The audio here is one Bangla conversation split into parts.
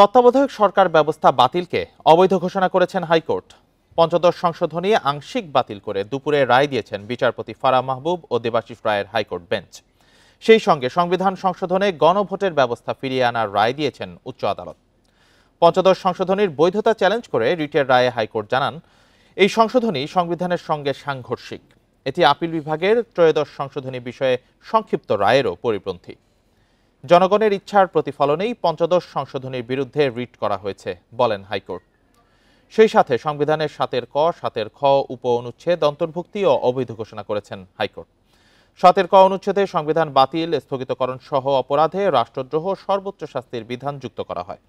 তত্ত্বাবধায়ক সরকার ব্যবস্থা বাতিলকে অবৈধ ঘোষণা করেছেন হাইকোর্ট। পঞ্চদশ সংশোধনী আংশিক বাতিল করে দুপুরে রায় দিয়েছেন বিচারপতি ফারাহ মাহবুব ও দেবাশিস রায়ের হাইকোর্ট বেঞ্চ। সেই সঙ্গে সংবিধান সংশোধনে গণভোটের ব্যবস্থা ফিরিয়ে আনার রায় দিয়েছেন উচ্চ আদালত। পঞ্চদশ সংশোধনীর বৈধতা চ্যালেঞ্জ করে রিটের রায়ে হাইকোর্ট জানান, এই সংশোধনী সংবিধানের সঙ্গে সাংঘর্ষিক। এটি আপিল বিভাগের ত্রয়োদশ সংশোধনী বিষয়ে সংক্ষিপ্ত রায়েরও পরিপন্থী। জনগণের ইচ্ছার প্রতিফলনেই পঞ্চদশ সংশোধনীর বিরুদ্ধে রিট করা হয়েছে বলেন হাইকোর্ট। সেই সাথে সংবিধানের ৭ ক, ৭ খ উপ অনুচ্ছেদ অন্তর্ভুক্তিও অবৈধ ঘোষণা করেছেন হাইকোর্ট। ৭ ক অনুচ্ছেদে সংবিধান বাতিল, স্থগিতকরণ সহ অপরাধে রাষ্ট্রদ্রোহ সর্বোচ্চ শাস্তির বিধান যুক্ত করা হয়।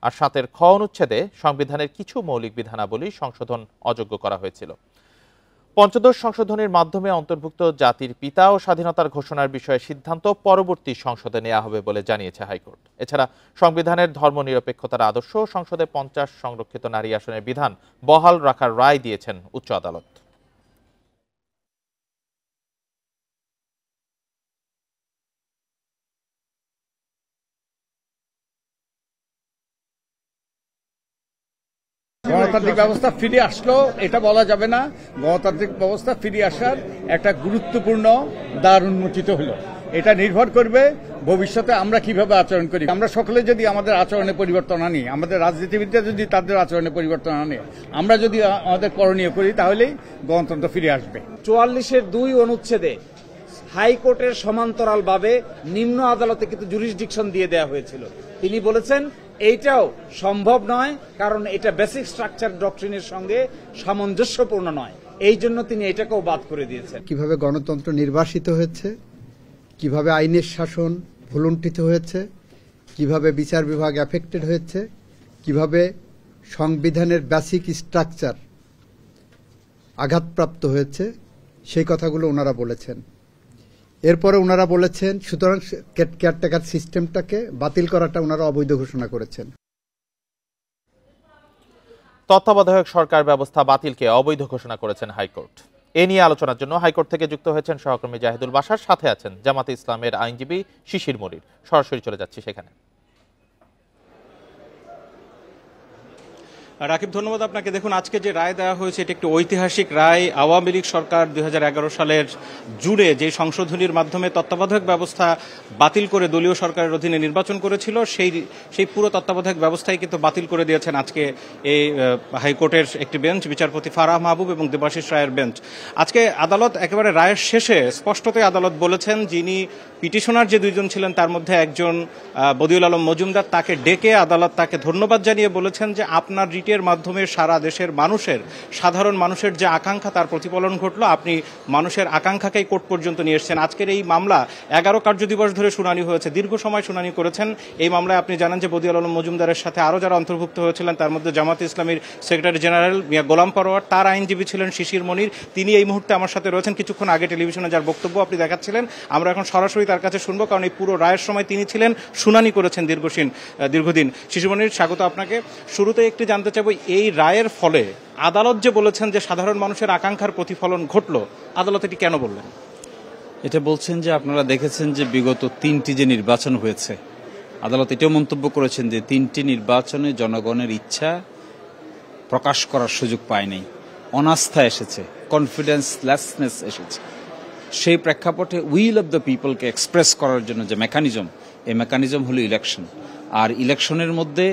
আর ৭ খ অনুচ্ছেদে সংবিধানের কিছু মৌলিক বিধানাবলী সংশোধন অযোগ্য করা হয়েছিল। পঞ্চদশ সংশোধনীর মাধ্যমে অন্তর্ভুক্ত জাতির পিতা ও স্বাধীনতার ঘোষণার বিষয়ে সিদ্ধান্ত পরবর্তী সংসদে নেওয়া হবে বলে জানিয়েছে হাইকোর্ট। এছাড়া সংবিধানের ধর্মনিরপেক্ষতার আদর্শ সংসদে ৫০ সংরক্ষিত নারী আসনের বিধান বহাল রাখার রায় দিয়েছেন উচ্চ আদালত। গণতান্ত্রিক ব্যবস্থা ফিরে আসলো এটা বলা যাবে না। গণতান্ত্রিক ব্যবস্থা ফিরে আসার একটা গুরুত্বপূর্ণ দ্বার উন্মোচিত হলো। এটা নির্ভর করবে ভবিষ্যতে আমরা কিভাবে আচরণ করি। আমরা সকলে যদি আমাদের আচরণে পরিবর্তন আনি, আমাদের রাজনীতিবিদরা যদি তাদের আচরণে পরিবর্তন আনে, আমরা যদি আমাদের করণীয় করি, তাহলেই গণতন্ত্র ফিরে আসবে। ৪৪-এর ২ অনুচ্ছেদে হাইকোর্টের সমান্তরালভাবে নিম্ন আদালতে কিন্তু জুরিসডিকশন দিয়ে দেওয়া হয়েছিল। তিনি বলেছেন এইটাও সম্ভব নয়, কারণ এটা বেসিক স্ট্রাকচার ডক্ট্রিনের সঙ্গে সামঞ্জস্যপূর্ণ নয়। এই জন্য তিনি এটাকেও বাদ করে দিয়েছেন। কিভাবে গণতন্ত্র নির্বাসিত হয়েছে, কিভাবে আইনের শাসন ভুলুণ্ঠিত হয়েছে, কিভাবে বিচার বিভাগ এফেক্টেড হয়েছে, কিভাবে সংবিধানের বেসিক স্ট্রাকচার আঘাতপ্রাপ্ত হয়েছে, সেই কথাগুলো ওনারা বলেছেন। এরপরে ওনারা বলেছেন সুতরাং কেয়ারটেকার সিস্টেমটাকে বাতিল করাটা ওনারা অবৈধ ঘোষণা করেছেন। তত্ত্বাবধায়ক সরকার ব্যবস্থা বাতিলকে অবৈধ ঘোষণা করেছেন হাইকোর্ট। এ নিয়ে আলোচনার জন্য হাইকোর্ট থেকে যুক্ত হয়েছেন সহকর্মী জাহিদুল বাশার, সাথে আছেন জামাতে ইসলামের আইনজীবী শিশির মনির। সরাসরি চলে যাচ্ছি সেখানে। রাকিব, ধন্যবাদ আপনাকে। দেখুন, আজকে যে রায় দেওয়া হয়েছে এটি একটি ঐতিহাসিক রায়। আওয়ামী লীগ সরকার ২০১১ সালের জুনে যে সংশোধনীর মাধ্যমে তত্ত্বাবধায়ক ব্যবস্থা বাতিল করে দলীয় সরকারের অধীনে নির্বাচন করেছিল, সেই পুরো তত্ত্বাবধায়ক ব্যবস্থাই কিন্তু বাতিল করে দিয়েছেন আজকে এই হাইকোর্টের একটি বেঞ্চ, বিচারপতি ফারাহ মাহবুব এবং দেবাশিস রায়ের বেঞ্চ। আজকে আদালত একেবারে রায়ের শেষে স্পষ্টতই আদালত বলেছেন, যিনি পিটিশনার যে ২ জন ছিলেন তার মধ্যে একজন বদিউল আলম মজুমদার, তাকে ডেকে আদালত তাকে ধন্যবাদ জানিয়ে বলেছেন যে আপনার রিটের মাধ্যমে সারা দেশের মানুষের, সাধারণ মানুষের যে আকাঙ্ক্ষা তার প্রতিফলন ঘটলো। আপনি মানুষের আকাঙ্ক্ষাকেই কোর্ট পর্যন্ত নিয়ে এসেছেন। আজকের এই মামলা ১১ কার্যদিবস ধরে শুনানি হয়েছে, দীর্ঘ সময় শুনানি করেছেন। এই মামলায় আপনি জানেন যে বদিউল আলম মজুমদারের সাথে আরও যারা অন্তর্ভুক্ত হয়েছিলেন তার মধ্যে জামাতে ইসলামীর সেক্রেটারি জেনারেল মিয়া গোলাম পরোয়ার, তার আইনজীবী ছিলেন শিশির মনির। তিনি এই মুহূর্তে আমার সাথে রয়েছেন। কিছুক্ষণ আগে টেলিভিশনে যার বক্তব্য আপনি দেখাচ্ছিলেন, আমরা এখন সরাসরি তার কাছে শুনবো, কারণ এই পুরো রায়ের সময় তিনি ছিলেন, শুনানি করেছেন দীর্ঘদিন। শিশির মনির, স্বাগত আপনাকে। শুরুতে একটি জানতে চাইব, এই রায়ের ফলে আদালত যে বলেছেন যে সাধারণ মানুষের আকাঙ্ক্ষার প্রতিফলন ঘটলো, আদালত এটি কেন বললেন? এটা বলছেন যে আপনারা দেখেছেন যে বিগত 3টি যে নির্বাচন হয়েছে, আদালত এটাও মন্তব্য করেছেন যে 3টি নির্বাচনে জনগণের ইচ্ছা প্রকাশ করার সুযোগ পায়নি, অনাস্থা এসেছে, কনফিডেন্সলেসনেস এসেছে। সেই প্রেক্ষাপটে উইল অব দ্য পিপলকে এক্সপ্রেস করার জন্য যে মেকানিজম, এই মেকানিজম হলো ইলেকশন। আর ইলেকশনের মধ্যে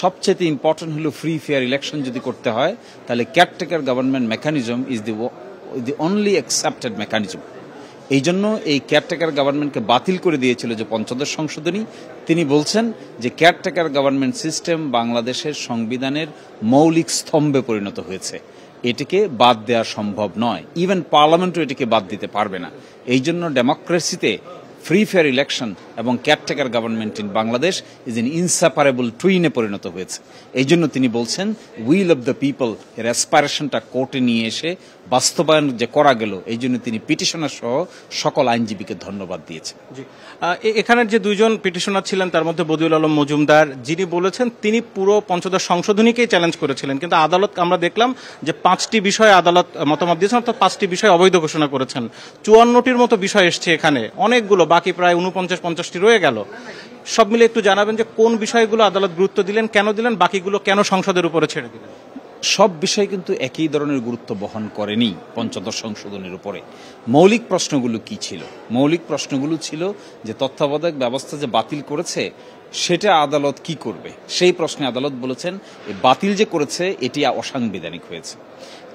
সবচেয়ে ইম্পর্টেন্ট হলো ফ্রি ফেয়ার ইলেকশন যদি করতে হয়, তাহলে caretaker government mechanism is the only accepted mechanism. এই জন্য এই কেয়ারটেকার গভর্নমেন্টকে বাতিল করে দিয়েছিল যে পঞ্চদশ সংশোধনী। তিনি বলছেন যে কেয়ারটেকার গভর্নমেন্ট সিস্টেম বাংলাদেশের সংবিধানের মৌলিক স্তম্ভে পরিণত হয়েছে, এটিকে বাদ দেওয়া সম্ভব নয়, ইভেন পার্লামেন্টও এটিকে বাদ দিতে পারবে না। এই জন্য ডেমোক্রেসিতে ফ্রি ফেয়ার ইলেকশন এবং caretaker government in Bangladesh is an inseparable টুইনে পরিণত হয়েছে। এই জন্য তিনি বলছেন উইল অব দ্য পিপল এর অ্যাসপাইরেশনটা কোর্টে নিয়ে এসে বাস্তবায়ন যে করা গেল, এই জন্য তিনি পিটিশনার সহ সকল আইনজীবীকে ধন্যবাদ দিয়েছেন। এখানের যে 2 জন পিটিশনার ছিলেন তার মধ্যে বদিউল আলম মজুমদার, যিনি বলেছেন তিনি পুরো পঞ্চদশ সংশোধনীকেই চ্যালেঞ্জ করেছিলেন, কিন্তু আদালত আমরা দেখলাম যে 5টি বিষয়ে আদালত মতামত দিয়েছেন, অর্থাৎ 5টি বিষয় অবৈধ ঘোষণা করেছেন। 54টির মতো বিষয় এসছে এখানে, অনেকগুলো, বাকি প্রায় 49-50টি রয়ে গেল। সব মিলে একটু জানাবেন যে কোন বিষয়গুলো আদালত গুরুত্ব দিলেন, কেন দিলেন, বাকিগুলো কেন সংসদের উপরে ছেড়ে দিলেন? সব বিষয় কিন্তু একই ধরনের গুরুত্ব বহন করেনি পঞ্চদশ সংশোধনের উপরে। মৌলিক প্রশ্নগুলো কি ছিল? মৌলিক প্রশ্নগুলো ছিল যে তত্ত্বাবধায়ক ব্যবস্থা যে বাতিল করেছে সেটা আদালত কি করবে, সেই প্রশ্নে আদালত বলেছেন বাতিল যে করেছে এটি অসাংবিধানিক হয়েছে।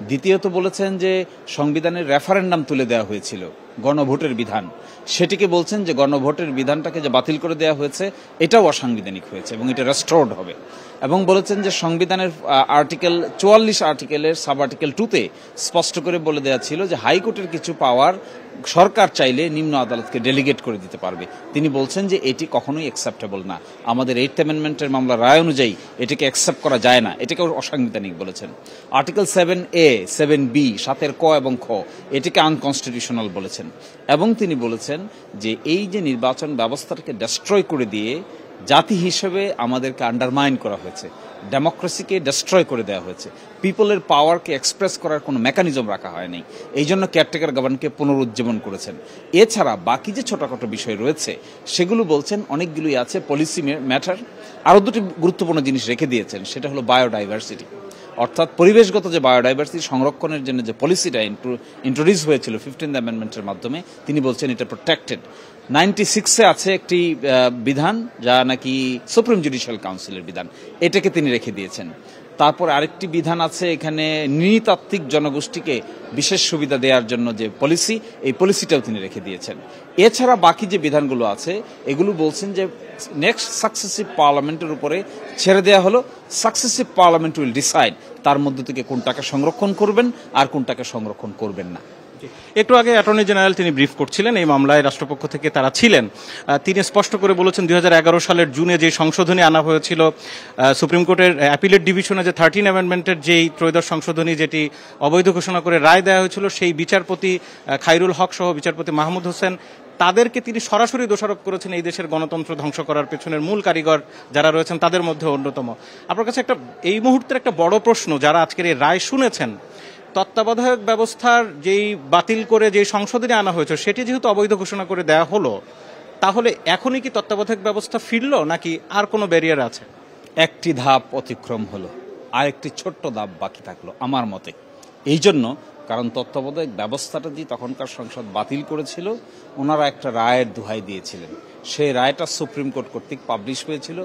দ্বিতীয়ত বলেছেন যে সংবিধানের রেফারেন্ডাম তুলে দেওয়া হয়েছিল, গণভোটের বিধান, সেটিকে বলছেন যে গণভোটের বিধানটাকে যে বাতিল করে দেওয়া হয়েছে এটাও অসাংবিধানিক হয়েছে এবং এটা রেস্টোরড হবে। এবং বলেছেন যে সংবিধানের আর্টিকেল 44 আর্টিকেলের সাব আর্টিকেল 2-তে স্পষ্ট করে বলে দেওয়া ছিল যে হাইকোর্টের কিছু পাওয়ার সরকার চাইলে নিম্ন আদালতকে ডেলিগেট করে দিতে পারবে। তিনি বলছেন যে এটি কখনোই অ্যাকসেপ্টেবল না, আমাদের 8th অ্যামেন্ডমেন্টের মামলার রায় অনুযায়ী এটিকে অ্যাকসেপ্ট করা যায় না, এটাকে অসাংবিধানিক বলেছেন। আর্টিকেল 7A, 7B, 7 ক এবং খ এটিকে আনকনস্টিটিউশনাল বলেছেন। এবং তিনি বলেছেন যে এই যে নির্বাচন ব্যবস্থাটাকে ডেস্ট্রয় করে দিয়ে জাতি হিসেবে আমাদেরকে আন্ডারমাইন করা হয়েছে, ডেমোক্রেসিকে ডেস্ট্রয় করে দেওয়া হয়েছে, পিপলের পাওয়ারকে এক্সপ্রেস করার কোনো মেকানিজম রাখা হয়নি, এই জন্য কেয়ারটেকার গভর্নমেন্টকে পুনরুজ্জীবন করেছেন। এছাড়া বাকি যে ছোটখাটো বিষয় রয়েছে সেগুলো বলছেন অনেকগুলোই আছে পলিসি ম্যাটার। আরও দুটি গুরুত্বপূর্ণ জিনিস রেখে দিয়েছেন, সেটা হলো বায়োডাইভার্সিটি, অর্থাৎ পরিবেশগত যে বায়োডাইভার্সিটি সংরক্ষণের জন্য যে পলিসিটা ইন্ট্রোডিউস হয়েছিল 15th অ্যামেন্ডমেন্টের মাধ্যমে, তিনি বলছেন এটা প্রোটেক্টেড। 96-এ আছে একটি বিধান যা নাকি সুপ্রিম জুডিশিয়াল কাউন্সিলের বিধান, এটাকে তিনি রেখে দিয়েছেন। তারপর আরেকটি বিধান আছে এখানে নৃতাত্ত্বিক জনগোষ্ঠীকে বিশেষ সুবিধা দেওয়ার জন্য যে পলিসি, এই পলিসিটাও তিনি রেখে দিয়েছেন। এছাড়া বাকি যে বিধানগুলো আছে এগুলো বলছেন যে নেক্সট সাকসেসিভ পার্লামেন্টের উপরে ছেড়ে দেওয়া হলো, সাকসেসিভ পার্লামেন্ট উইল ডিসাইড তার মধ্যে থেকে কোনটাকে সংরক্ষণ করবেন আর কোনটাকে সংরক্ষণ করবেন না। একটু আগে অ্যাটর্নি জেনারেল তিনি ব্রিফ করছিলেন, এই মামলায় রাষ্ট্রপক্ষ থেকে তারা ছিলেন। তিনি স্পষ্ট করে বলেছেন 2011 সালের জুনে যে সংশোধনী আনা হয়েছিল সুপ্রিম কোর্টের অ্যাপিলেট ডিভিশনে, যে 13 অ্যামেন্ডমেন্টের যেই ত্রয়োদশ সংশোধনী যেটি অবৈধ ঘোষণা করে রায় দেওয়া হয়েছিল, সেই বিচারপতি খায়রুল হক সহ বিচারপতি মাহমুদ হোসেন তাদেরকে তিনি সরাসরি দোষারোপ করেছেন এই দেশের গণতন্ত্র ধ্বংস করার পেছনের মূল কারিগর যারা রয়েছেন তাদের মধ্যে অন্যতম। আপনার কাছে একটা এই মুহূর্তের একটা বড় প্রশ্ন, যারা আজকের এই রায় শুনেছেন, তত্ত্বাবধায়ক ব্যবস্থার যেই বাতিল করে যে সংশোধনী আনা হয়েছে সেটি যেহেতু অবৈধ ঘোষণা করে দেওয়া হলো, তাহলে এখনই কি তত্ত্বাবধায়ক ব্যবস্থা ফিরলো নাকি আর কোনো ব্যারিয়ার আছে? একটি ধাপ অতিক্রম হলো, আর একটি ছোট্ট ধাপ বাকি থাকলো আমার মতে। এই জন্য কারণ তত্ত্বাবধায়ক ব্যবস্থাটা যে তখনকার সংসদ বাতিল করেছিল, ওনারা একটা রায়ের দোহাই দিয়েছিলেন, সেই রায়টা সুপ্রিম কোর্ট কর্তৃক পাবলিশ হয়েছিল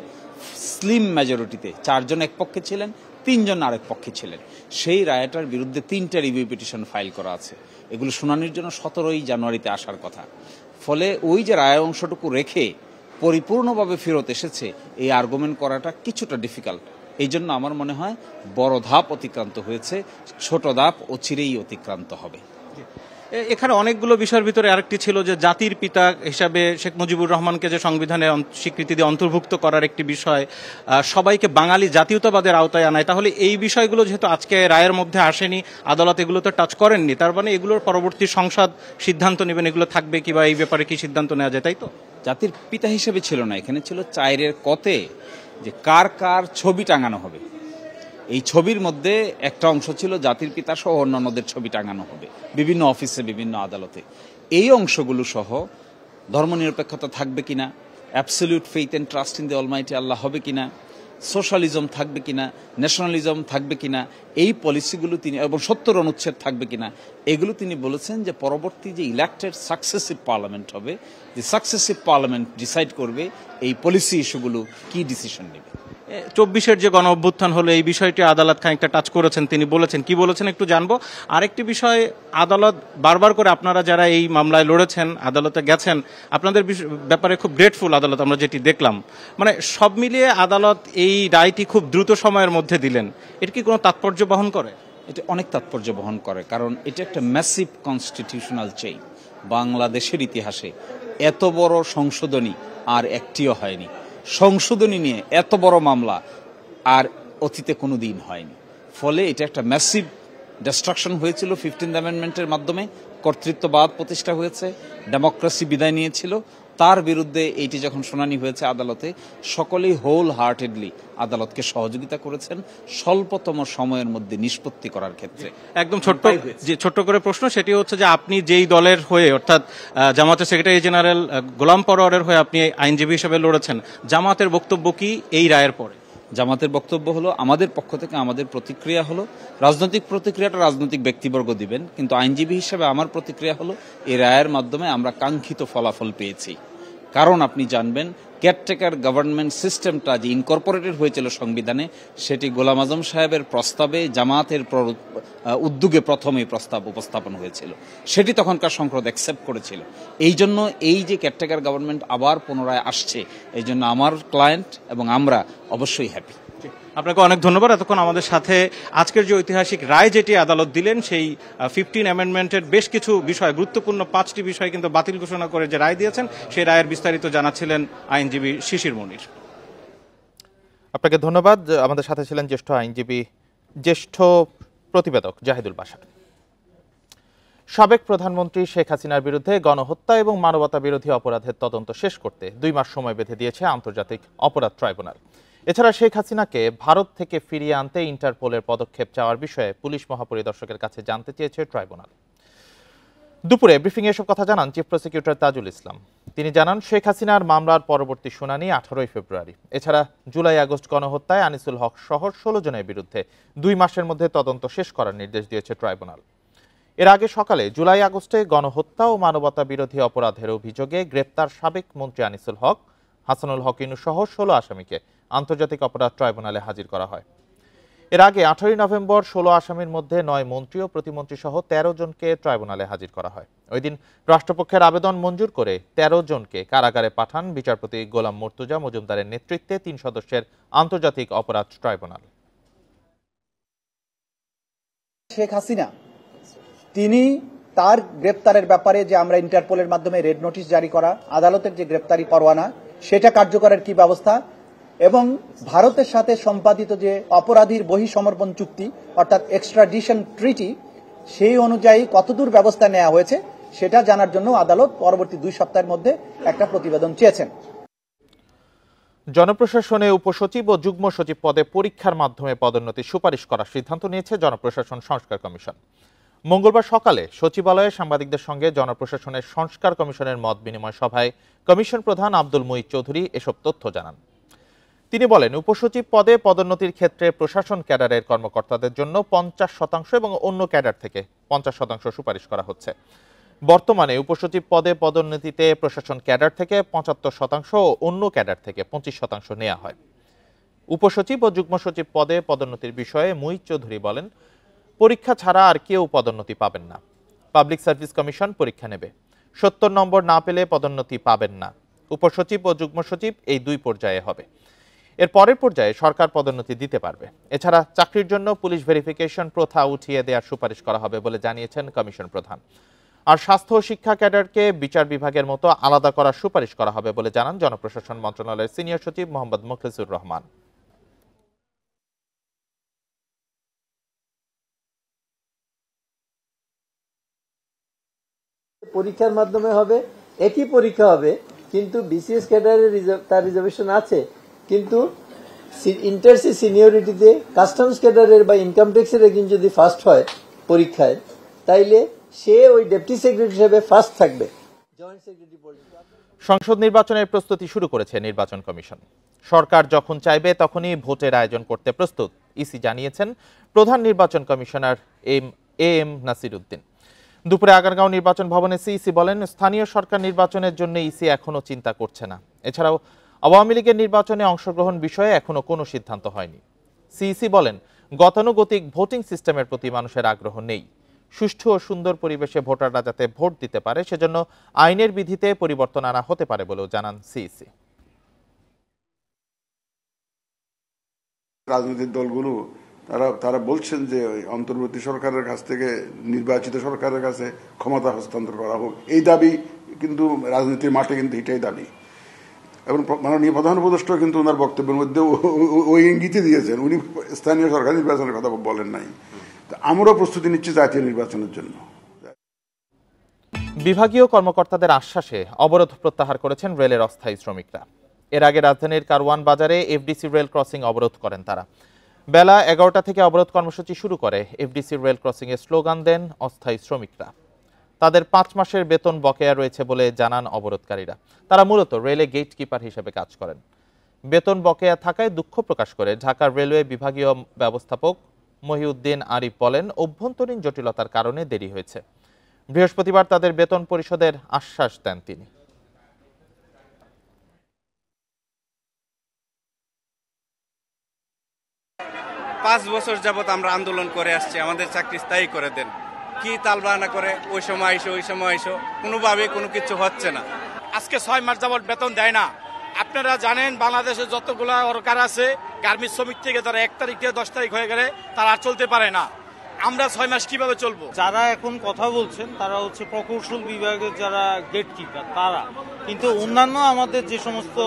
স্লিম মেজরিটিতে, 4 জন এক পক্ষে ছিলেন, 3 জন আরেক পক্ষে ছিলেন। সেই রায়টার বিরুদ্ধে 3টা রিভিউ পিটিশন ফাইল করা আছে, এগুলো শুনানির জন্য 17ই জানুয়ারিতে আসার কথা। ফলে ওই যে রায় অংশটুকু রেখে পরিপূর্ণভাবে ফেরত এসেছে, এই আর্গুমেন্ট করাটা কিছুটা ডিফিকাল্ট। এই জন্য আমার মনে হয় বড় ধাপ অতিক্রান্ত হয়েছে, ছোট ধাপ অচিরেই অতিক্রান্ত হবে। এখানে অনেকগুলো বিষয়ের ভিতরে আরেকটি ছিল যে জাতির পিতা হিসাবে শেখ মুজিবুর রহমানকে যে সংবিধানে স্বীকৃতি দিয়ে অন্তর্ভুক্ত করার একটি বিষয়, সবাইকে বাঙালি জাতীয়তাবাদের আওতায় আনায়। তাহলে এই বিষয়গুলো যেহেতু আজকে রায়ের মধ্যে আসেনি, আদালত এগুলো তো টাচ করেননি, তার মানে এগুলোর পরবর্তী সংসদ সিদ্ধান্ত নেবেন এগুলো থাকবে কি, বা এই ব্যাপারে কি সিদ্ধান্ত নেওয়া যায়, তাই তো? জাতির পিতা হিসেবে ছিল না, এখানে ছিল 4-এর কতে যে কার কার ছবি টাঙানো হবে। এই ছবির মধ্যে একটা অংশ ছিল জাতির পিতা সহ অন্যান্যদের ছবি টাঙানো হবে বিভিন্ন অফিসে, বিভিন্ন আদালতে। এই অংশগুলো সহ ধর্মনিরপেক্ষতা থাকবে কিনা, absolute faith and trust in the almighty Allah হবে কিনা, সোশ্যালিজম থাকবে কিনা, ন্যাশনালিজম থাকবে কিনা, এই পলিসিগুলো তিনি, এবং 70 অনুচ্ছেদ থাকবে কিনা, এগুলো তিনি বলেছেন যে পরবর্তী যে ইলেক্টেড সাকসেসিভ পার্লামেন্ট হবে, যে সাকসেসিভ পার্লামেন্ট ডিসাইড করবে এই পলিসি ইস্যুগুলো কি ডিসিশন নেবে। 24-এর যে গণ অভ্যুত্থান হলো এই বিষয়টি আদালত খানিকটা টাচ করেছেন, তিনি বলেছেন, কি বলেছেন একটু জানবো। আরেকটি বিষয়, আদালত বারবার করে, আপনারা যারা এই মামলায় লড়েছেন, আদালতে গেছেন, আপনাদের ব্যাপারে খুব গ্রেটফুল আদালত, আমরা যেটি দেখলাম। মানে সব মিলিয়ে আদালত এই রায়টি খুব দ্রুত সময়ের মধ্যে দিলেন, এটা কি কোনো তাৎপর্য বহন করে? এটা অনেক তাৎপর্য বহন করে, কারণ এটা একটা ম্যাসিভ কনস্টিটিউশনাল চেঞ্জ। বাংলাদেশের ইতিহাসে এত বড় সংশোধনী আর একটিও হয়নি। সংশোধনী নিয়ে এত বড় মামলা আর অতীতে কোনো দিন হয়নি। ফলে এটা একটা ম্যাসিভ ডিস্ট্রাকশন হয়েছিল 15th অ্যামেন্ডমেন্টের মাধ্যমে, কর্তৃত্ববাদ প্রতিষ্ঠা হয়েছে, ডেমোক্রেসি বিদায় নিয়েছিল। তার বিরুদ্ধে এইটি যখন শুনানি হয়েছে আদালতে, সকলেই হোল হার্টেডলি আদালতকে সহযোগিতা করেছেন স্বল্পতম সময়ের মধ্যে নিষ্পত্তি করার ক্ষেত্রে। একদম ছোট্ট করে প্রশ্ন, সেটি হচ্ছে যে আপনি যেই দলের হয়ে অর্থাৎ জামাতের সেক্রেটারি জেনারেল গোলাম পরোয়ারের হয়ে আপনি আইনজীবী হিসেবে লড়েছেন, জামাতের বক্তব্য কি এই রায়ের পরে? জামাতের বক্তব্য হলো, আমাদের পক্ষ থেকে আমাদের প্রতিক্রিয়া হলো, রাজনৈতিক প্রতিক্রিয়াটা রাজনৈতিক ব্যক্তিবর্গ দিবেন, কিন্তু আইনজীবী হিসেবে আমার প্রতিক্রিয়া হলো এই রায়ের মাধ্যমে আমরা কাঙ্ক্ষিত ফলাফল পেয়েছি। কারণ আপনি জানবেন কেয়ারটেকার গভর্নমেন্ট সিস্টেমটা যে ইনকর্পোরেটেড হয়েছিল সংবিধানে, সেটি গোলাম আজম সাহেবের প্রস্তাবে, জামাতের উদ্যোগে প্রথমে প্রস্তাব উপস্থাপন হয়েছিল, সেটি তখনকার সংসদ অ্যাকসেপ্ট করেছিল। এই জন্য এই যে কেয়ারটেকার গভর্নমেন্ট আবার পুনরায় আসছে, এই জন্য আমার ক্লায়েন্ট এবং আমরা অবশ্যই হ্যাপি। আপনাকে অনেক ধন্যবাদ এতক্ষণ আমাদের সাথে আজকের যে ঐতিহাসিক রায় যেটি আদালত দিলেন, সেই 15 অ্যামেন্ডমেন্টের বেশ কিছু বিষয়, গুরুত্বপূর্ণ 5টি বিষয় কিন্তু বাতিল ঘোষণা করে যে রায় দিয়েছেন, সেই রায়ের বিস্তারিত জানাচ্ছিলেন আইনজীবী শিশির মনির। আপনাকে ধন্যবাদ। আমাদের সাথে ছিলেন জ্যেষ্ঠ প্রতিবেদক জাহিদুল বাশার। সাবেক প্রধানমন্ত্রী শেখ হাসিনার বিরুদ্ধে গণহত্যা এবং মানবতা বিরোধী অপরাধের তদন্ত শেষ করতে 2 মাস সময় বেঁধে দিয়েছে আন্তর্জাতিক অপরাধ ট্রাইব্যুনাল। এছাড়া শেখ হাসিনাকে ভারত থেকে ফিরিয়ে আনতে ইন্টারপোলের পদক্ষেপ চাওয়ার বিষয়ে পুলিশ মহাপরিদর্শকের কাছে জানতে চেয়েছে ট্রাইব্যুনাল। দুপুরে ব্রিফিংয়ে এসব কথা জানান চিফ প্রসিকিউটর তাজুল ইসলাম। তিনি জানান, শেখ হাসিনার মামলার পরবর্তী শুনানি 18 ফেব্রুয়ারি। এছাড়া জুলাই আগস্ট গণহত্যায় আনিসুল হক সহ 16 জনের বিরুদ্ধে 2 মাসের মধ্যে তদন্ত শেষ করার নির্দেশ দিয়েছে ট্রাইব্যুনাল। এর আগে সকালে জুলাই আগস্টে গণহত্যা ও মানবতা বিরোধী অপরাধের অভিযোগে গ্রেপ্তার সাবেক মন্ত্রী আনিসুল হক, হাসানুল হক ইনু সহ 16 আসামিকে আন্তর্জাতিক অপরাধ ট্রাইব্যুনালে হাজির করা হয়। এর আগে 18 নভেম্বর 16 আসামির মধ্যে 9 মন্ত্রী ও প্রতিমন্ত্রী সহ 13 জনকে ট্রাইব্যুনালে হাজির করা হয়। ওই দিন রাষ্ট্রপক্ষের আবেদন মঞ্জুর করে 13 জনকে কারাগারে পাঠান বিচারপতি গোলাম মর্তুজা মজুমদারের নেতৃত্বে 3 সদস্যের আন্তর্জাতিক অপরাধ ট্রাইব্যুনাল। শেখ হাসিনা তিনি তার গ্রেপ্তারের ব্যাপারে যে আমরা ইন্টারপোলের মাধ্যমে রেড নোটিশ জারি করা, আদালতের যে গ্রেপ্তারি পরোয়ানা সেটা কার্যকরের কি ব্যবস্থা, এবং ভারতের সাথে সম্পাদিত যে অপরাধীর বহিঃসমর্পণ চুক্তি অর্থাৎ এক্সট্রাডিশন ট্রিটি, সেই অনুযায়ী কতদূর ব্যবস্থা নেওয়া হয়েছে সেটা জানার জন্য আদালত পরবর্তী 2 সপ্তাহের মধ্যে একটা প্রতিবেদন চেয়েছেন। জনপ্রশাসনে উপসচিব ও যুগ্ম সচিব পদে পরীক্ষার মাধ্যমে পদোন্নতির সুপারিশ করার সিদ্ধান্ত নিয়েছে জনপ্রশাসন সংস্কার কমিশন। মঙ্গলবার সকালে সচিবালয়ে সাংবাদিকদের সঙ্গে জনপ্রশাসনের সংস্কার কমিশনের মত বিনিময় সভায় কমিশন প্রধান আব্দুল মুঈদ চৌধুরী এসব তথ্য জানান। তিনি বলেন, উপসচিব পদে পদোন্নতির ক্ষেত্রে প্রশাসন ক্যাডারের কর্মকর্তাদের জন্য 50% এবং অন্য ক্যাডার থেকে 50% সুপারিশ করা হচ্ছে। বর্তমানে উপসচিব পদে পদোন্নতিতে প্রশাসন ক্যাডার থেকে 75% ও অন্য ক্যাডার থেকে 25% নেওয়া হয়। উপসচিব ও যুগ্ম সচিব পদে পদোন্নতির বিষয়ে মুঈদ চৌধুরী বলেন, পরীক্ষা ছাড়া আর কেউ পদোন্নতি পাবেন না। পাবলিক সার্ভিস কমিশন পরীক্ষা নেবে। 70 নম্বর না পেলে পদোন্নতি পাবেন না। উপসচিব ও যুগ্ম সচিব এই 2 পর্যায়ে হবে। এর পরের পর্যায়ে সরকার পদোন্নতি দিতে পারবে। এছাড়া চাকরির জন্য পুলিশ ভেরিফিকেশন প্রথা উঠিয়ে দেওয়ার সুপারিশ করা হবে বলে জানিয়েছেন কমিশন প্রধান। আর স্বাস্থ্য ও শিক্ষা ক্যাডারকে বিচার বিভাগের মতো আলাদা করার সুপারিশ করা হবে বলে জানান জনপ্রশাসন মন্ত্রণালয়ের সিনিয়র সচিব মোহাম্মদ মুখলিসুর রহমান। পরীক্ষার মাধ্যমে হবে, একই পরীক্ষা হবে, কিন্তু বিসিএস ক্যাডারের তার রিজার্ভেশন আছে, কিন্তু ইন্টারসি সিনিয়রিটিতে কাস্টমস ক্যাডারের বা ইনকাম ট্যাক্সের একজন যদি ফার্স্ট হয় পরীক্ষায়, তাইলে সে ওই ডেপুটি সেক্রেটারি হিসেবে ফার্স্ট থাকবে। জয়েন্ট সেক্রেটারি পর্যন্ত সংসদ নির্বাচনের প্রস্তুতি শুরু করেছে নির্বাচন কমিশন। সরকার যখন চাইবে তখনই ভোটের আয়োজন করতে প্রস্তুত ইসি জানিয়েছেন প্রধান নির্বাচন কমিশনার এম নাসির উদ্দিন। দুপুরে আগারগাঁও নির্বাচন ভবনে সিইসি বলেন, স্থানীয় সরকার নির্বাচনের জন্য ইসি এখনো চিন্তা করছে না। এছাড়াও আওয়ামী লীগের নির্বাচনে অংশগ্রহণ বিষয়ে এখনো কোনো সিদ্ধান্ত হয়নি। সিইসি বলেন, গতানুগতিক ভোটিং সিস্টেমের প্রতি মানুষের আগ্রহ নেই। সুষ্ঠু ও সুন্দর পরিবেশে ভোটাররা যাতে ভোট দিতে পারে সেজন্য আইনের বিধিতে পরিবর্তন আনা হতে পারে বলেও জানান সিইসি। রাজনৈতিক দলগুলো তারা বলছেন যে অন্তর্বর্তী সরকারের কাছ থেকে নির্বাচিত সরকারের কাছে ক্ষমতা হস্তান্তর করা হোক, এই দাবি কিন্তু রাজনীতির মাঠে কিন্তু এটাই দাবি। এবং মাননীয় প্রধান উপদেষ্টা কিন্তু ওনার বক্তব্যের মধ্যে ওই ইঙ্গিতই দিয়েছেন, উনি স্থানীয় সরকার নির্বাচনের কথা বলেন নাই। আমরাও প্রস্তুতি নিচ্ছি জাতীয় নির্বাচনের জন্য। বিভাগীয় কর্মকর্তাদের আশ্বাসে অবরোধ প্রত্যাহার করেছেন রেলের অস্থায়ী শ্রমিকরা। এর আগে রাজধানীর কারওয়ান বাজারে এফডিসি রেল ক্রসিং অবরোধ করেন তারা। বেলা 11টা থেকে অবরোধ কর্মসূচি শুরু করে এফডিসি রেল ক্রসিংয়ে স্লোগান দেন অস্থায়ী শ্রমিকরা। তাদের 5 মাসের বেতন বকেয়া রয়েছে বলে জানান অবরোধকারীরা। তারা মূলত রেলে গেট কিপার হিসেবে কাজ করেন। বেতন বকেয়া থাকায় দুঃখ প্রকাশ করে ঢাকা রেলওয়ে বিভাগীয় ব্যবস্থাপক মহিউদ্দিন আরিফ বলেন, অভ্যন্তরীণ জটিলতার কারণে দেরি হয়েছে। বৃহস্পতিবার তাদের বেতন পরিশোধের আশ্বাস দেন তিনি। পাঁচ বছর যাবত আমরা আন্দোলন করে আসছি, আমাদের চাকরি স্থায়ী করে দেন। কি তালবাহানা করে ওই সময় আইসো ওই সময় আইসো, কোনোভাবে কোনো কিছু হচ্ছে না। আজকে 6 মাস যাবত বেতন দেয় না। আপনারা জানেন বাংলাদেশে যতগুলা সরকার আছে, গার্মেন্টস শ্রমিক থেকে তারা 1 তারিখ থেকে 10 তারিখ হয়ে গেলে তারা আর চলতে পারে না। আমরা 6 মাস কিভাবে চলবো? যারা এখন কথা বলছেন তারা হচ্ছে প্রকৌশল বিভাগের যারা গেট কিপার তারা, কিন্তু অন্যান্য আমাদের যে সমস্ত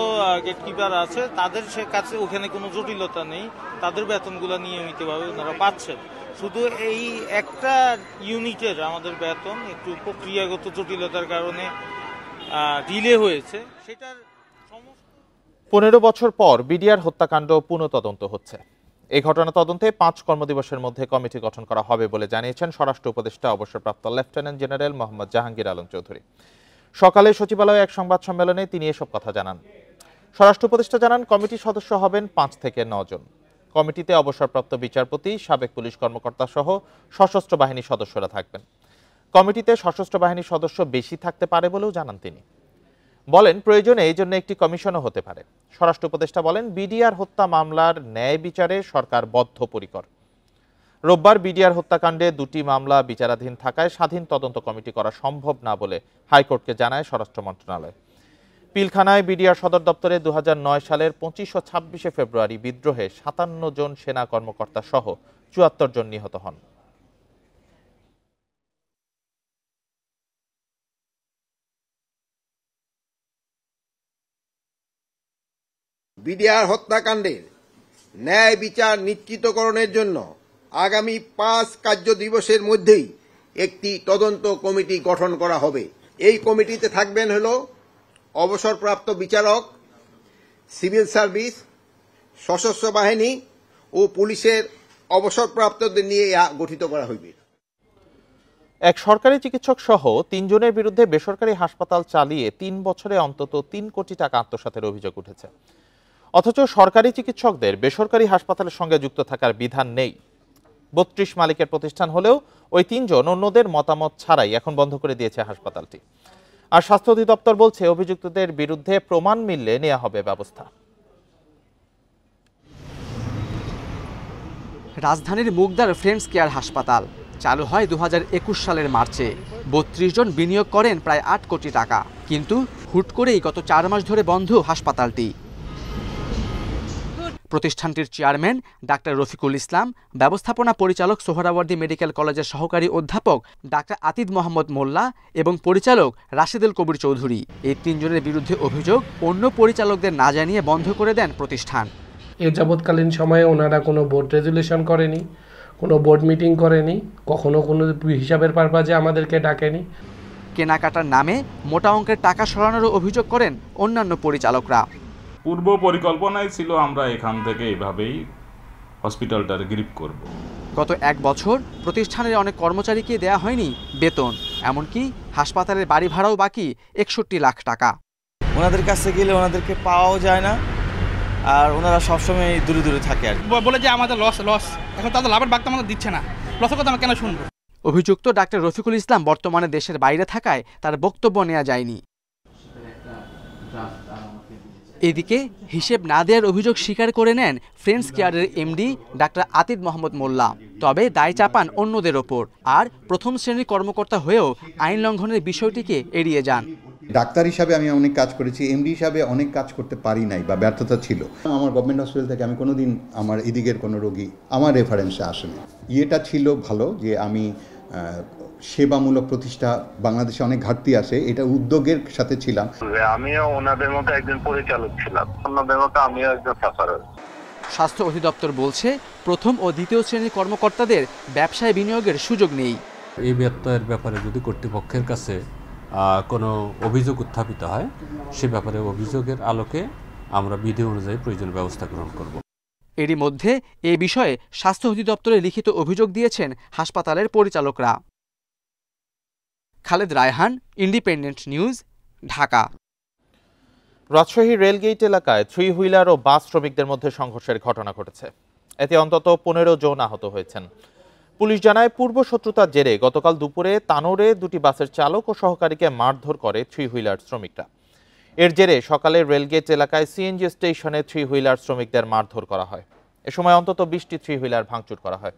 গেট কিপার আছে তাদের সে কাছে ওখানে কোনো জটিলতা নেই, তাদের বেতনগুলো নিয়মিতভাবে ওনারা পাচ্ছেন। শুধু এই একটা ইউনিটের আমাদের বেতন একটু প্রক্রিয়াগত জটিলতার কারণে ডিলে হয়েছে। সেটার 15 বছর পর বিডিআর হত্যাকাণ্ড পুনঃতদন্ত হচ্ছে। এই ঘটনা তদন্তে 5 কর্মদিবসের মধ্যে কমিটি গঠন করা হবে বলে জানিয়েছেন স্বরাষ্ট্র উপদেষ্টা অবসরপ্রাপ্ত লেফটেন্যান্ট জেনারেল মোহাম্মদ জাহাঙ্গীর আলম চৌধুরী। সকালে সচিবালয়ে এক সংবাদ সম্মেলনে তিনি এসব কথা জানান। স্বরাষ্ট্র উপদেষ্টা জানান, কমিটির সদস্য হবেন 5 থেকে 9 জন। কমিটিতে অবসরপ্রাপ্ত বিচারপতি, সাবেক পুলিশ কর্মকর্তা সহ সশস্ত্র বাহিনীর সদস্যরা থাকবেন। কমিটিতে সশস্ত্র বাহিনীর সদস্য বেশি থাকতে পারে বলেও জানান তিনি। বলেন, প্রয়োজনে এই জন্য একটি কমিশনও হতে পারে। স্বরাষ্ট্র উপদেষ্টা বলেন, বিডিআর হত্যা মামলার ন্যায় বিচারে সরকার বদ্ধপরিকর। রোববার বিডিআর হত্যাকাণ্ডে 2টি মামলা বিচারাধীন থাকায় স্বাধীন তদন্ত কমিটি করা সম্ভব না বলে হাইকোর্টকে জানায় স্বরাষ্ট্র মন্ত্রণালয়। পিলখানায় বিডিআর সদর দপ্তরে 2009 সালের 25 ও 26 ফেব্রুয়ারি বিদ্রোহে 57 জন সেনা কর্মকর্তা সহ 74 জন নিহত হন। বিডিআর হত্যাকাণ্ডের ন্যায় বিচার নিশ্চিতকরণের জন্য আগামী 5 কার্য দিবসের মধ্যেই একটি তদন্ত কমিটি গঠন করা হবে। এই কমিটিতে থাকবেন অবসরপ্রাপ্ত বিচারক, সিভিল সার্ভিস, সশস্ত্র বাহিনী ও পুলিশের অবসরপ্রাপ্তদের নিয়ে গঠিত করা হইবে। এক সরকারি চিকিৎসক সহ 3 জনের বিরুদ্ধে বেসরকারি হাসপাতাল চালিয়ে 3 বছরে অন্তত 3 কোটি টাকা আত্মসাতের অভিযোগ উঠেছে। অথচ সরকারি চিকিৎসকদের বেসরকারি হাসপাতালের সঙ্গে যুক্ত থাকার বিধান নেই। 32 মালিকের প্রতিষ্ঠান হলেও ওই 3 জন অন্যদের মতামত ছাড়াই এখন বন্ধ করে দিয়েছে হাসপাতালটি। আর স্বাস্থ্য অধিদপ্তর বলছে, অভিযুক্তদের বিরুদ্ধে প্রমাণ মিললে নেওয়া হবে ব্যবস্থা। রাজধানীর মুগদার ফ্রেন্ডস কেয়ার হাসপাতাল চালু হয় 2021 সালের মার্চে। 32 জন বিনিয়োগ করেন প্রায় 8 কোটি টাকা, কিন্তু হুট করেই গত 4 মাস ধরে বন্ধ হাসপাতালটি। প্রতিষ্ঠানটির চেয়ারম্যান ডাক্তার রফিকুল ইসলাম, ব্যবস্থাপনা পরিচালক সোহরাওয়ার্দী মেডিকেল কলেজের সহকারী অধ্যাপক ডাক্তার আতিদ মোহাম্মদ মোল্লা এবং পরিচালক রাশেদুল কবির চৌধুরী, এই 3 জনের বিরুদ্ধে অভিযোগ অন্য পরিচালকদের না জানিয়ে বন্ধ করে দেন প্রতিষ্ঠান। এ যাবৎকালীন সময়ে ওনারা কোনো বোর্ড রেজুলেশন করেনি, কোনো বোর্ড মিটিং করেনি, কখনো কোনো হিসাবের পারপাজে আমাদেরকে ডাকেনি। কেনাকাটার নামে মোটা অঙ্কের টাকা সরানোর অভিযোগ করেন অন্যান্য পরিচালকরা। পূর্ব পরিকল্পনায় ছিল আমরা এখান থেকে এভাবেই হসপিটালটার গ্রিপ করব। গত 1 বছর প্রতিষ্ঠানের অনেক কর্মচারীকে দেয়া হয়নি বেতন, এমনকি হাসপাতালের বাড়ি ভাড়াও বাকি 61 লাখ টাকা। ওনাদের কাছে গেলে ওনাদেরকে পাওয়াও যায় না, আর ওনারা সবসময় দূরে দূরে থাকে। আর বলে যে আমাদের লস, এখন তাদের লাভের ভাগটা আমাদের দিচ্ছে না, লসের কথা আমরা কেন শুনবো? অভিযুক্ত ডাক্তার রফিকুল ইসলাম বর্তমানে দেশের বাইরে থাকায় তার বক্তব্য নেওয়া যায়নি। এদিকে হিসেব না দেওয়ার অভিযোগ স্বীকার করে নেন ফ্রেন্ডস কেয়ারের এমডি ডাক্তার আতিদ মোহাম্মদ মোল্লা, তবে দায় চাপান অন্যদের ওপর। আর প্রথম শ্রেণীর কর্মকর্তা হয়েও আইন লঙ্ঘনের বিষয়টিকে এড়িয়ে যান। ডাক্তার হিসাবে আমি অনেক কাজ করেছি, এমডি হিসাবে অনেক কাজ করতে পারি নাই বা ব্যর্থতা ছিল। আমার গভর্নমেন্ট হসপিটাল থেকে আমি কোনোদিন আমার এদিকের কোনো রোগী আমার রেফারেন্সে আসেনি। এটা ছিল ভালো যে আমি সেবামূলক প্রতিষ্ঠা, বাংলাদেশে অনেক ঘাটতি আছে, এটা উদ্যোগের সাথে ছিলাম। আমিও ওনাদের মতো একজন পরিচালক ছিলাম, ওনাদের মতো আমিও একজন সাফারার। স্বাস্থ্য অধিদপ্তর বলছে, প্রথম ও দ্বিতীয় শ্রেণীর কর্মকর্তাদের ব্যবসায় বিনিয়োগের সুযোগ নেই। এই ব্যত্যয়ের ব্যাপারে যদি কর্তৃপক্ষের কাছে কোনো অভিযোগ উত্থাপিত হয় সে ব্যাপারে অভিযোগের আলোকে আমরা বিধি অনুযায়ী প্রয়োজনীয় ব্যবস্থা গ্রহণ করব। এরই মধ্যে এ বিষয়ে স্বাস্থ্য অধিদপ্তরে লিখিত অভিযোগ দিয়েছেন হাসপাতালের পরিচালকরা। Khaled Raihan, independent news, Dhaka. Rajshahi rail gate এলাকায় 3 হুইলার ও বাস শ্রমিকদের মধ্যে সংঘর্ষের ঘটনা ঘটেছে। এতে অন্তত 15 জন আহত হয়েছেন। পুলিশ জানায়, পূর্ব শত্রুতার জেরে গতকাল দুপুরে তানোরে দুটি বাসের চালক ও সহকারীকে মারধর করে 3 হুইলার শ্রমিকরা। এর জেরে সকালে রেলগেট এলাকায় সিএনজি স্টেশনে 3 হুইলার শ্রমিকদের মারধর করা হয়। এ সময় অন্তত 20টি 3 হুইলার ভাঙচুর করা হয়।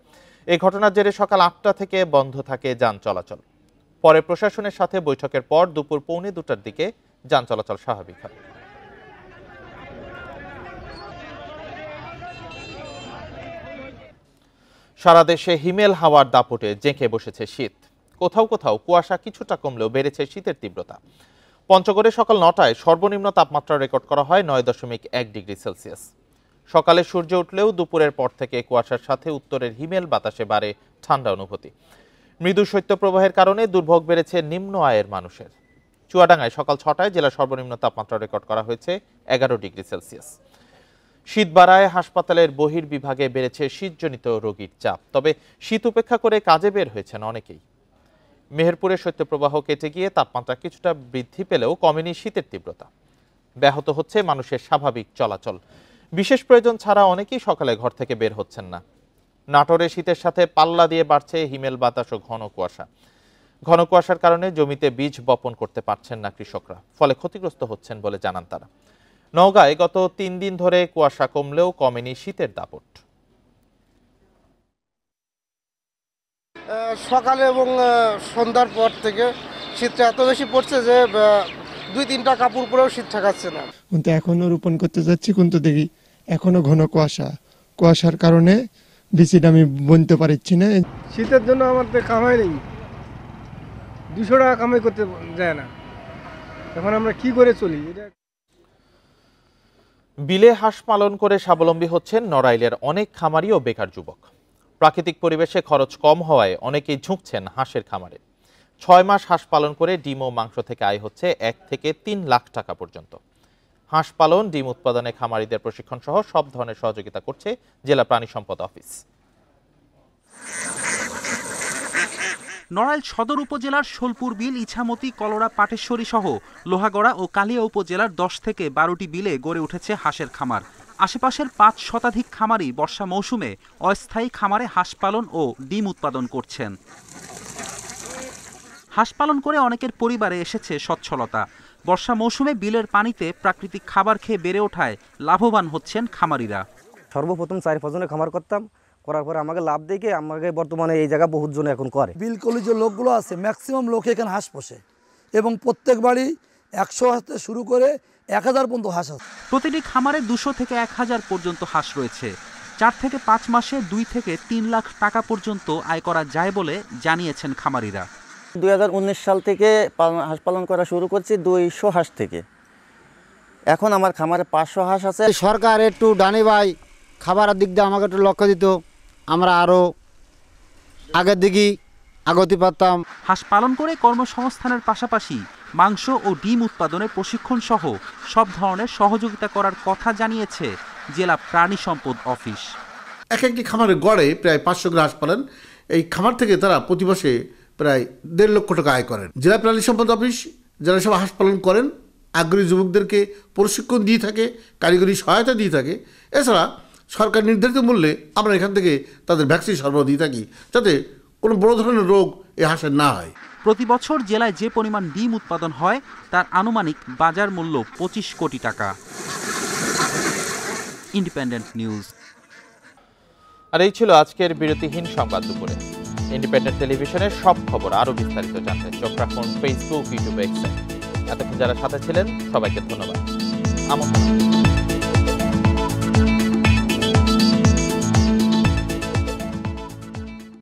এই ঘটনার জেরে সকাল 8টা থেকে বন্ধ থাকে যান চলাচল। পরে প্রশাসনের সাথে বৈঠকের পর দুপুর 1:45টার দিকে যান চলাচল স্বাভাবিক হয়। সারা দেশে হিমেল হাওয়ার দাপটে জেঁকে বসেছে শীত। কোথাও কোথাও কুয়াশা কিছুটা কমলেও বেড়েছে শীতের তীব্রতা। পঞ্চগড়ে সকাল 9টায় সর্বনিম্ন তাপমাত্রা রেকর্ড করা হয় 9.1 ডিগ্রি সেলসিয়াস। সকালে সূর্য উঠলেও দুপুরের পর থেকে কুয়াশার সাথে উত্তরের হিমেল বাতাসে বাড়ে ঠান্ডা অনুভূতি। মৃদু শৈত্যপ্রবাহের কারণে দুর্ভোগ বেড়েছে নিম্ন আয়ের মানুষের। চুয়াডাঙ্গায় সকাল 6টায় জেলার সর্বনিম্ন তাপমাত্রা রেকর্ড করা হয়েছে 11 ডিগ্রি সেলসিয়াস। শীত বাড়ায় হাসপাতালের বহির্বিভাগে বেড়েছে শীতজনিত রোগীর চাপ। তবে শীত উপেক্ষা করে কাজে বের হয়েছেন অনেকেই। মেহেরপুরে শৈত্যপ্রবাহ কেটে গিয়ে তাপমাত্রা কিছুটা বৃদ্ধি পেলেও কমেনি শীতের তীব্রতা। ব্যাহত হচ্ছে মানুষের স্বাভাবিক চলাচল। বিশেষ প্রয়োজন ছাড়া অনেকেই সকালে ঘর থেকে বের হচ্ছেন না। নাটোরে শীতের সাথে পাল্লা দিয়ে বাড়ছে হিমেল বাতাস ও ঘন কুয়াশা। ঘন কুয়াশার কারণে জমিতে বীজ বপন করতে পারছেন না কৃষকরা, ফলে ক্ষতিগ্রস্ত হচ্ছেন বলে জানান তারা। নওগাঁয় গত 3 দিন ধরে কুয়াশা কমলেও কমেনি শীতের দাপট। সকালে এবং সন্ধ্যার পর থেকে শীতটা এত বেশি পড়ছে যে 2-3টা কাপড় পরেও শীত ঠেকাচ্ছে না। কিন্তু এখনো রোপণ করতে যাচ্ছি, কিন্তু দেখি এখনো ঘন কুয়াশার কারণে বীজটা আমি বুনতে পারছি না। শীতের জন্য আমাদের কামাই নেই, 200 টাকা কামাই করতে যায় না। এখন আমরা কি করে চলি? বিলে হাঁস পালন করে স্বাবলম্বী হচ্ছেন নড়াইলের অনেক খামারি ও বেকার যুবক। প্রাকৃতিক পরিবেশে খরচ কম হওয়ায় অনেকেই ঝুঁকছেন হাঁসের খামারে। 6 মাস হাঁস পালন করে ডিম ও মাংস থেকে আয় হচ্ছে 1 থেকে 3 লাখ টাকা পর্যন্ত। হাঁস পালন, ডিম উৎপাদনে খামারিদের প্রশিক্ষণ সহ সব ধরনের সহযোগিতা করছে জেলা প্রাণী সম্পদ অফিস। নড়াইল সদর উপজেলার শোলপুর বিল, ইছামতি, কলরা, পাটেশ্বরী সহ লোহাগড়া ও কালিয়া উপজেলার 10 থেকে 12টি বিলে গড়ে উঠেছে হাঁসের খামার। আশেপাশের 5 শতাধিক খামারি বর্ষা মৌসুমে অস্থায়ী খামারে হাঁস পালন ও ডিম উৎপাদন করছেন। হাঁস পালন করে অনেকের পরিবারে এসেছে সচ্ছলতা। বর্ষা মৌসুমে বিলের পানিতে প্রাকৃতিক খাবার খেয়ে বেড়ে ওঠায় লাভবান হচ্ছেন খামারিরা। সর্বপ্রথম 4-5 জনের খামার করতাম, করার পরে আমাকে লাভ দেখে আমাকে বর্তমানে এই জায়গা বহুত জন এখন করে। বিল কলেজ যে লোকগুলো আছে ম্যাক্সিমাম লোক এখানে হাঁস পোষে এবং প্রত্যেক বাড়ি 100 হাঁস থেকে শুরু করে 1000 পর্যন্ত হাঁস আছে। প্রতিটি খামারে 200 থেকে 1000 পর্যন্ত হাঁস রয়েছে। 4 থেকে 5 মাসে 2 থেকে 3 লাখ টাকা পর্যন্ত আয় করা যায় বলে জানিয়েছেন খামারিরা। 2019 সাল থেকে হাঁস পালন করা শুরু করছি 200 হাঁস থেকে। এখন আমার খামারে 500 হাঁস আছে। সরকার একটু ডানি ভাই খাবারের দিক দিয়ে আমাকে একটু লক্ষ্য দিত, আমরা আরও আগের দিকে আগতি পারতাম। হাঁস পালন করে কর্মসংস্থানের পাশাপাশি মাংস ও ডিম উৎপাদনের প্রশিক্ষণ সহ সব ধরনের সহযোগিতা করার কথা জানিয়েছে জেলা প্রাণী সম্পদ অফিস। একটি খামারে গড়ে প্রায় 500 হাঁস পালন। এই খামার থেকে তারা প্রতি মাসে প্রায় 1.5 লক্ষ টাকা আয় করেন। জেলা প্রাণী সম্পদ অফিস যারা সব হাঁস পালন করেন আগ্রহী যুবকদেরকে প্রশিক্ষণ দিয়ে থাকে, কারিগরি সহায়তা দিয়ে থাকে। এছাড়া সরকার নির্ধারিত মূল্যে আমরা এখান থেকে তাদের ভ্যাকসিন সরবরাহ দিয়ে থাকি, যাতে কোনো বড় ধরনের রোগ এই হাঁসের না হয়। প্রতি বছর জেলায় যে পরিমাণ ডিম উৎপাদন হয় তার আনুমানিক বাজার মূল্য 25 কোটি টাকা। Independent news. আর এই ছিল আজকের বিরতিহীন সংবাদ দুপুরে। ইন্ডিপেন্ডেন্ট টেলিভিশনের সব খবর আরো বিস্তারিত জানতে চোখ রাখুন ফেসবুক, ইউটিউব, এক্সে। এতক্ষণ যারা সাথে ছিলেন সবাইকে ধন্যবাদ। আমন্ত্রণ।